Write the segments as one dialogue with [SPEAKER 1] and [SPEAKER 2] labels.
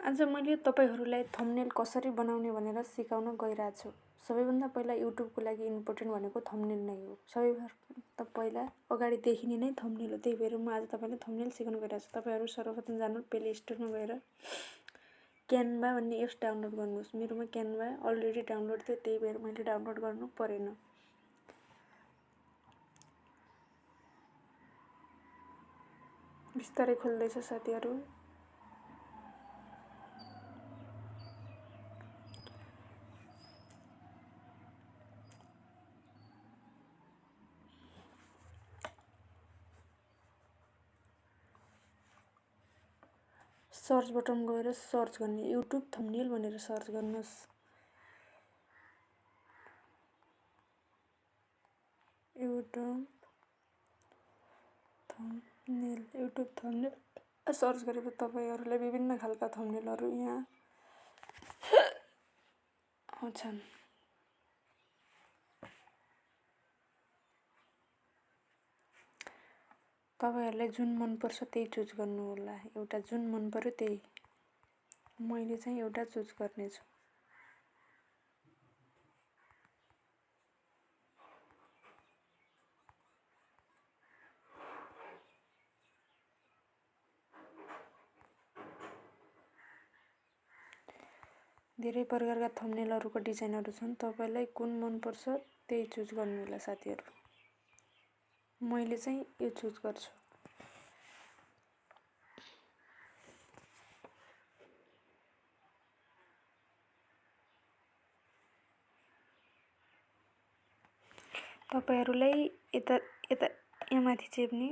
[SPEAKER 1] आज मैले तपाईहरुलाई थम्बनेल कसरी बनाउने भनेर सिकाउन गइरहेको छु। सबैभन्दा पहिला युट्युबको लागि इम्पोर्टेन्ट भनेको थम्बनेल नै हो। सबैभन्दा पहिला अगाडि देखिने नै थम्बनेल हो। त्यही भएर म आज तपाईलाई थम्बनेल सिकाउन गइरहेको छु। तपाईहरु सर्वप्रथम जानु प्ले स्टोरमा गएर क्यानभा भन्ने एप्स डाउनलोड गर्नुहोस्। मेरोमा क्यानभा अलरेडी डाउनलोड थियो, त्यही भएर मैले डाउनलोड गर्नु परेन। बिस्तारै खोल्दैछ साथीहरु। सर्च बटन गएर सर्च गर्ने युट्युब थम्बनेल भनेर सर्च गर्नुहोस्। युट्युब थम्बनेल सर्च गरेपछि तपाईहरुलाई विभिन्न खालका थम्बनेलहरु यहाँ आउँछन्। तपाईहरुलाई जुन मन पर्छ त्यही चुज गर्नु होला। एउटा जुन मन पर्यो त्यही। मैले चाहिँ एउटा चुज गर्ने छु। धेरै प्रकारका थम्बनेलहरुको डिजाइनहरु छन्। तपाईलाई कुन मन पर्छ त्यही चुज गर्नु होला साथीहरु। मैले चाहिँ यो चुज गर्छु। तपाईहरुलाई यता यहाँ माथि चेप्ने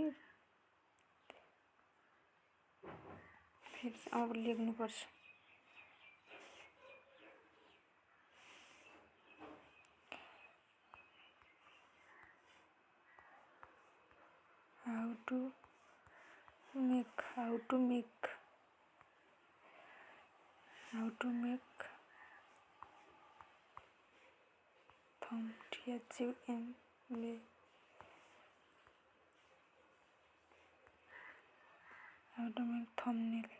[SPEAKER 1] फेरि अब लेख्नु पर्छ। How to make thumbnail.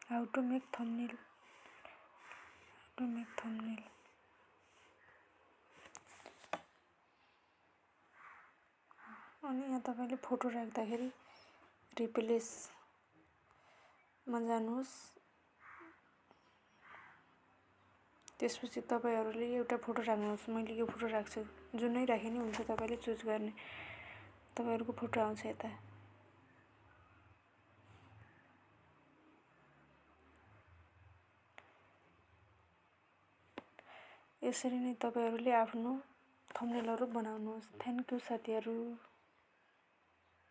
[SPEAKER 1] How to make thumbnail. How to make thumbnail. अनि यहाँ तपाईले फोटो राख्दाखेरि रिप्लेस मा जानुहोस्। त्यसपछि तपाईहरुले एउटा फोटो राख्नुहोस्। मैले यो फोटो राख्छु। जुनै राखे नि हुन्छ, तपाईले चुज गर्ने। तपाईहरुको फोटो आउँछ यता। यसरी नै तपाईहरुले आफ्नो थम्बनेलहरु बनाउनुहोस्। थ्यांक यू साथीहरु।